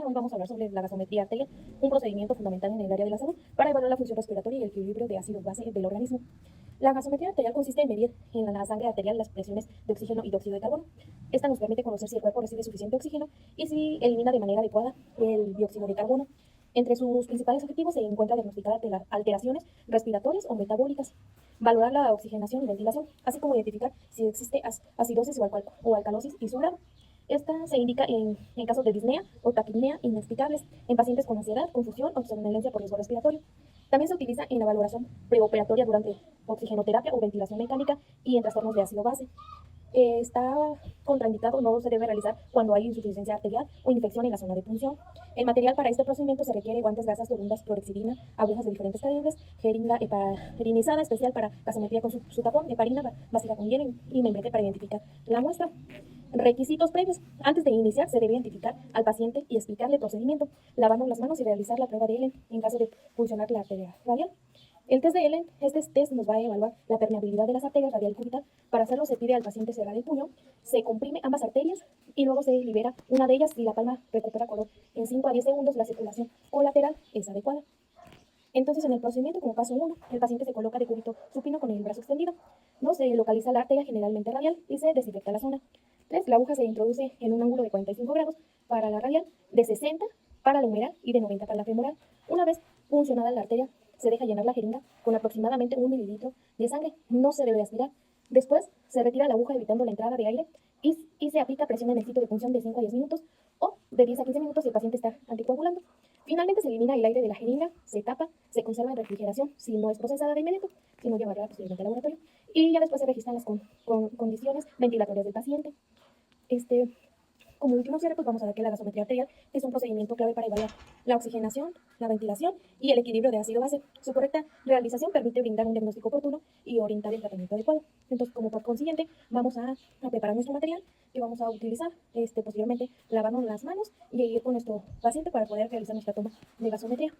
Hoy vamos a hablar sobre la gasometría arterial, un procedimiento fundamental en el área de la salud para evaluar la función respiratoria y el equilibrio de ácido-base del organismo. La gasometría arterial consiste en medir en la sangre arterial las presiones de oxígeno y dióxido de carbono. Esta nos permite conocer si el cuerpo recibe suficiente oxígeno y si elimina de manera adecuada el dióxido de carbono. Entre sus principales objetivos se encuentra diagnosticar alteraciones respiratorias o metabólicas, valorar la oxigenación y ventilación, así como identificar si existe acidosis o alcalosis y su grado. Esta se indica en casos de disnea o taquipnea inexplicables, en pacientes con ansiedad, confusión o somnolencia por riesgo respiratorio. También se utiliza en la valoración preoperatoria durante oxigenoterapia o ventilación mecánica y en trastornos de ácido-base. Está contraindicado, no se debe realizar cuando hay insuficiencia arterial o infección en la zona de punción. El material para este procedimiento se requiere guantes, gasas, torundas, clorexidina, agujas de diferentes calibres, jeringa heparinizada especial para gasometría con su tapón, heparina, vasija con hielo y membrete para identificar la muestra. Requisitos previos. Antes de iniciar, se debe identificar al paciente y explicarle el procedimiento, lavarnos las manos y realizar la prueba de Ellen en caso de funcionar la arteria radial. El test de Ellen, este test nos va a evaluar la permeabilidad de las arterias radial y cubital. Para hacerlo se pide al paciente cerrar el puño, se comprime ambas arterias y luego se libera una de ellas y la palma recupera color. En 5 a 10 segundos la circulación colateral es adecuada. Entonces, en el procedimiento, como paso 1, el paciente se coloca de cúbito supino con el brazo extendido. 2, se localiza la arteria generalmente radial y se desinfecta la zona. 3, la aguja se introduce en un ángulo de 45 grados para la radial, de 60 para la humeral y de 90 para la femoral. Una vez funcionada la arteria, se deja llenar la jeringa con aproximadamente 1 mililitro de sangre. No se debe aspirar. Después, se retira la aguja evitando la entrada de aire y se aplica presión en el sitio de punción de 5 a 10 minutos o de 10 a 15 minutos si el paciente está anticoagulando. Finalmente, se elimina el aire de la jeringa, se tapa, se conserva en refrigeración si no es procesada de inmediato, si no llevarla posteriormente al laboratorio. Y ya después se registran las condiciones ventilatorias del paciente. Como último cierre, pues vamos a ver que la gasometría arterial es un procedimiento clave para evaluar la oxigenación, la ventilación y el equilibrio de ácido-base. Su correcta realización permite brindar un diagnóstico oportuno y orientar el tratamiento adecuado. Entonces, como por consiguiente, vamos a preparar nuestro material que vamos a utilizar posteriormente, lavarnos las manos y ir con nuestro paciente para poder realizar nuestra toma de gasometría.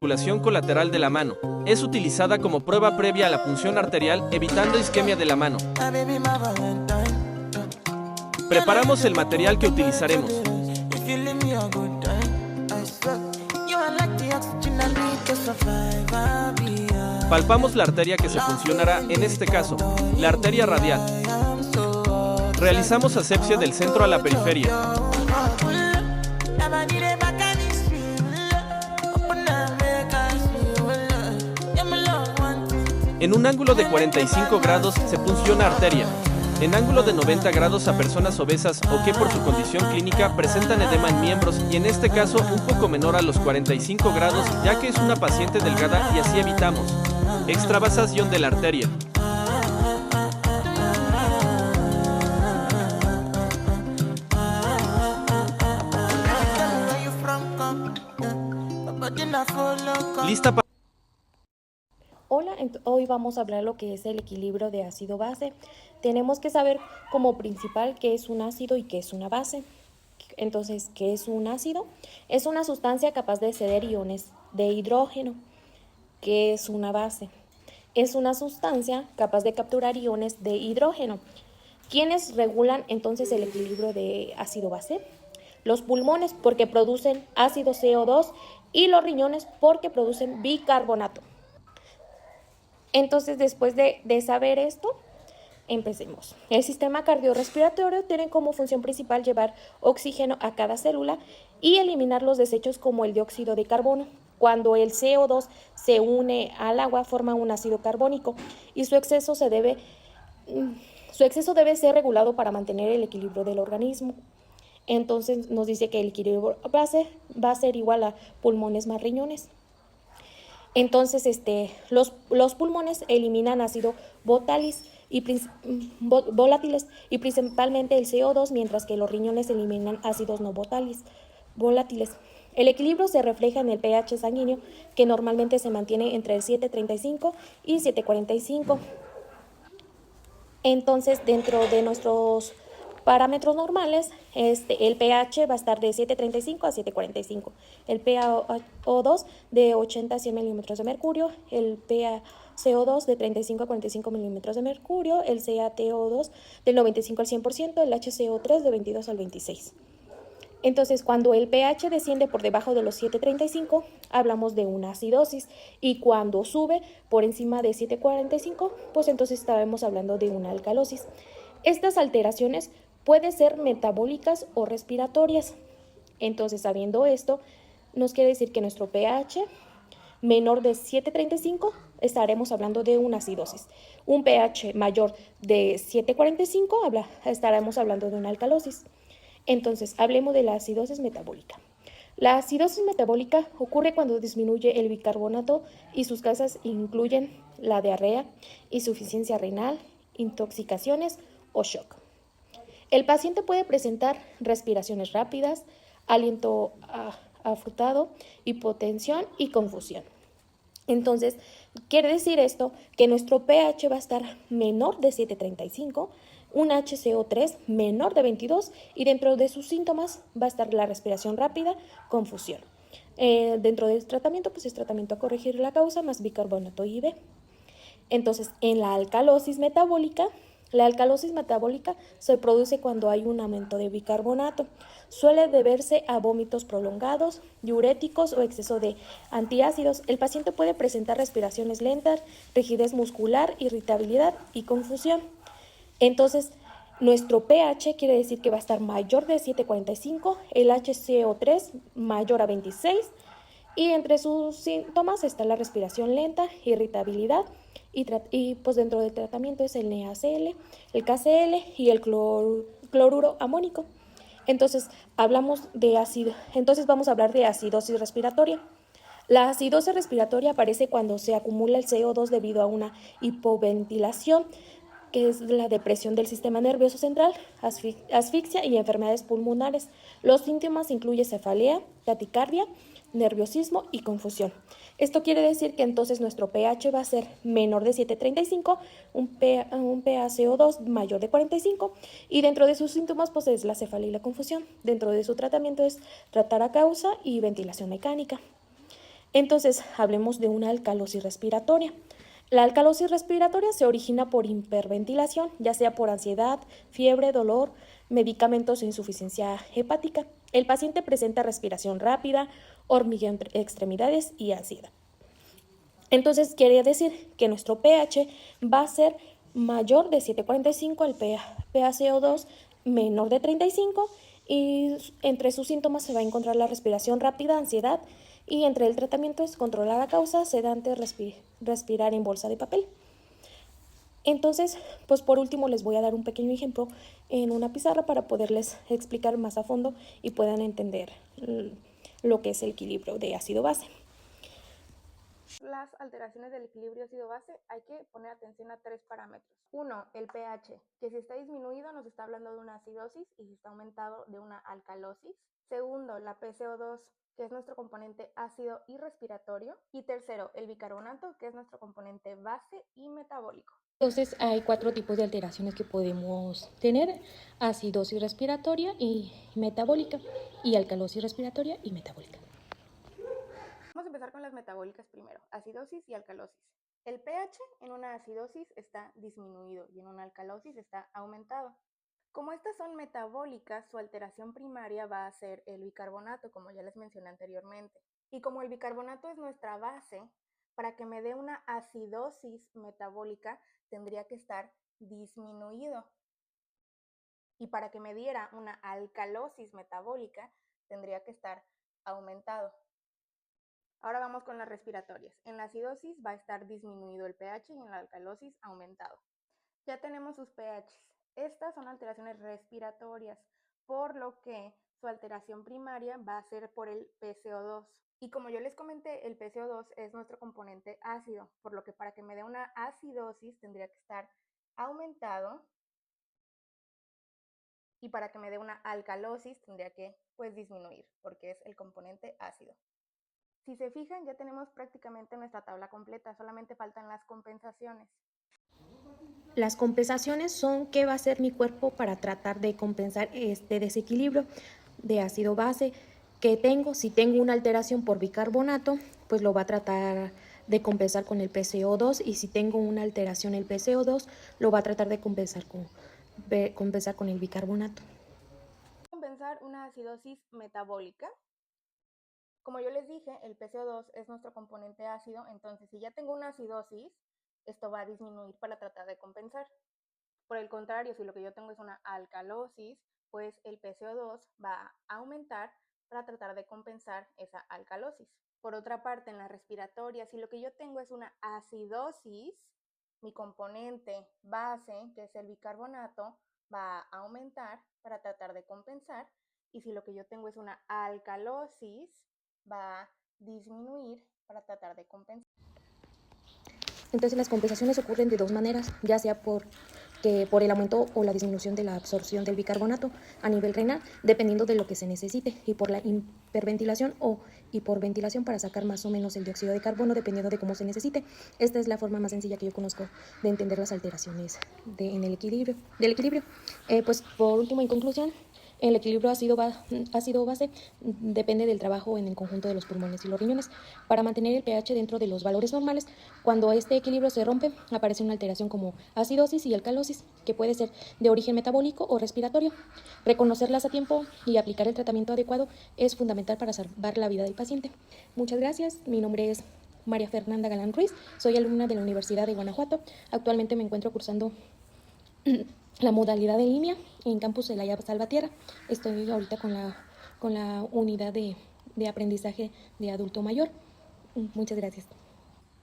Circulación colateral de la mano. Es utilizada como prueba previa a la punción arterial, evitando isquemia de la mano. Preparamos el material que utilizaremos. Palpamos la arteria que se funcionará, en este caso, la arteria radial. Realizamos asepsia del centro a la periferia. En un ángulo de 45 grados se punciona arteria. En ángulo de 90 grados a personas obesas o que por su condición clínica presentan edema en miembros y en este caso un poco menor a los 45 grados ya que es una paciente delgada y así evitamos extravasación de la arteria. Lista para... Hola, hoy vamos a hablar lo que es el equilibrio de ácido-base. Tenemos que saber como principal qué es un ácido y qué es una base. Entonces, ¿qué es un ácido? Es una sustancia capaz de ceder iones de hidrógeno. ¿Qué es una base? Es una sustancia capaz de capturar iones de hidrógeno. ¿Quiénes regulan entonces el equilibrio de ácido-base? Los pulmones porque producen ácido CO2 y los riñones porque producen bicarbonato. Entonces, después de saber esto, empecemos. El sistema cardiorrespiratorio tiene como función principal llevar oxígeno a cada célula y eliminar los desechos como el dióxido de carbono. Cuando el CO2 se une al agua, forma un ácido carbónico y su exceso debe ser regulado para mantener el equilibrio del organismo. Entonces, nos dice que el equilibrio va a ser igual a pulmones más riñones. Entonces, los pulmones eliminan ácido volátiles y principalmente el CO2, mientras que los riñones eliminan ácidos no volátiles. El equilibrio se refleja en el pH sanguíneo, que normalmente se mantiene entre el 7,35 y 7,45. Entonces, dentro de nuestros parámetros normales, el pH va a estar de 7.35 a 7.45, el PaO2 de 80 a 100 milímetros de mercurio, el PaCO2 de 35 a 45 milímetros de mercurio, el CaTO2 del 95 al 100%, el HCO3 de 22 al 26. Entonces, cuando el pH desciende por debajo de los 7.35, hablamos de una acidosis, y cuando sube por encima de 7.45, pues entonces estaremos hablando de una alcalosis. Estas alteraciones pueden ser metabólicas o respiratorias. Entonces, sabiendo esto, nos quiere decir que nuestro pH menor de 7.35 estaremos hablando de una acidosis. Un pH mayor de 7.45 estaremos hablando de una alcalosis. Entonces, hablemos de la acidosis metabólica. La acidosis metabólica ocurre cuando disminuye el bicarbonato y sus causas incluyen la diarrea, insuficiencia renal, intoxicaciones o shock. El paciente puede presentar respiraciones rápidas, aliento afrutado, hipotensión y confusión. Entonces, quiere decir esto que nuestro pH va a estar menor de 7.35, un HCO3 menor de 22, y dentro de sus síntomas va a estar la respiración rápida, confusión. Dentro del tratamiento, pues es tratamiento a corregir la causa más bicarbonato IV. Entonces, en la alcalosis metabólica se produce cuando hay un aumento de bicarbonato. Suele deberse a vómitos prolongados, diuréticos o exceso de antiácidos. El paciente puede presentar respiraciones lentas, rigidez muscular, irritabilidad y confusión. Entonces, nuestro pH quiere decir que va a estar mayor de 7.45, el HCO3 mayor a 26, y entre sus síntomas está la respiración lenta, irritabilidad, y pues dentro del tratamiento es el NaCl, el KCl y el cloruro amónico. Entonces, vamos a hablar de acidosis respiratoria. La acidosis respiratoria aparece cuando se acumula el CO2 debido a una hipoventilación, que es la depresión del sistema nervioso central, asfixia y enfermedades pulmonares. Los síntomas incluyen cefalea, taticardia, nerviosismo y confusión. Esto quiere decir que entonces nuestro pH va a ser menor de 7.35, un PaCO2 mayor de 45, y dentro de sus síntomas pues es la cefalea y la confusión. Dentro de su tratamiento es tratar a causa y ventilación mecánica. Entonces, hablemos de una alcalosis respiratoria. La alcalosis respiratoria se origina por hiperventilación, ya sea por ansiedad, fiebre, dolor, medicamentos o insuficiencia hepática. El paciente presenta respiración rápida, hormigueo entre extremidades y ansiedad. Entonces, quiere decir que nuestro pH va a ser mayor de 7.45, el PaCO2 menor de 35, y entre sus síntomas se va a encontrar la respiración rápida, ansiedad, y entre el tratamiento es controlar la causa, sedante, respirar en bolsa de papel. Entonces, pues por último les voy a dar un pequeño ejemplo en una pizarra para poderles explicar más a fondo y puedan entender lo que es el equilibrio de ácido-base. Las alteraciones del equilibrio ácido-base hay que poner atención a tres parámetros. Uno, el pH, que si está disminuido nos está hablando de una acidosis, y si está aumentado de una alcalosis. Segundo, la PCO2, que es nuestro componente ácido y respiratorio. Y tercero, el bicarbonato, que es nuestro componente base y metabólico. Entonces hay 4 tipos de alteraciones que podemos tener: acidosis respiratoria y metabólica, y alcalosis respiratoria y metabólica. Vamos a empezar con las metabólicas primero, acidosis y alcalosis. El pH en una acidosis está disminuido y en una alcalosis está aumentado. Como estas son metabólicas, su alteración primaria va a ser el bicarbonato, como ya les mencioné anteriormente. Y como el bicarbonato es nuestra base, para que me dé una acidosis metabólica tendría que estar disminuido. Y para que me diera una alcalosis metabólica tendría que estar aumentado. Ahora vamos con las respiratorias. En la acidosis va a estar disminuido el pH y en la alcalosis aumentado. Ya tenemos sus pHs. Estas son alteraciones respiratorias, por lo que su alteración primaria va a ser por el PCO2. Y como yo les comenté, el PCO2 es nuestro componente ácido, por lo que para que me dé una acidosis tendría que estar aumentado, y para que me dé una alcalosis tendría que disminuir, porque es el componente ácido. Si se fijan, ya tenemos prácticamente nuestra tabla completa, solamente faltan las compensaciones. Las compensaciones son qué va a hacer mi cuerpo para tratar de compensar este desequilibrio de ácido base que tengo. Si tengo una alteración por bicarbonato, pues lo va a tratar de compensar con el PCO2, y si tengo una alteración en el PCO2, lo va a tratar de compensar con el bicarbonato. Compensar una acidosis metabólica. Como yo les dije, el PCO2 es nuestro componente ácido, entonces si ya tengo una acidosis, esto va a disminuir para tratar de compensar. Por el contrario, si lo que yo tengo es una alcalosis, pues el PCO2 va a aumentar para tratar de compensar esa alcalosis. Por otra parte, en la respiratoria, si lo que yo tengo es una acidosis, mi componente base, que es el bicarbonato, va a aumentar para tratar de compensar. Y si lo que yo tengo es una alcalosis, va a disminuir para tratar de compensar. Entonces las compensaciones ocurren de dos maneras, ya sea por el aumento o la disminución de la absorción del bicarbonato a nivel renal, dependiendo de lo que se necesite, y por la hiperventilación o hiporventilación para sacar más o menos el dióxido de carbono, dependiendo de cómo se necesite. Esta es la forma más sencilla que yo conozco de entender las alteraciones en el equilibrio, del equilibrio. Pues por último, en conclusión, el equilibrio ácido-base depende del trabajo en el conjunto de los pulmones y los riñones para mantener el pH dentro de los valores normales. Cuando este equilibrio se rompe, aparece una alteración como acidosis y alcalosis, que puede ser de origen metabólico o respiratorio. Reconocerlas a tiempo y aplicar el tratamiento adecuado es fundamental para salvar la vida del paciente. Muchas gracias. Mi nombre es María Fernanda Galán Ruiz. Soy alumna de la Universidad de Guanajuato. Actualmente me encuentro cursando la modalidad en línea en Campus Celaya Salvatierra. Estoy ahorita con la unidad de aprendizaje de adulto mayor. Muchas gracias.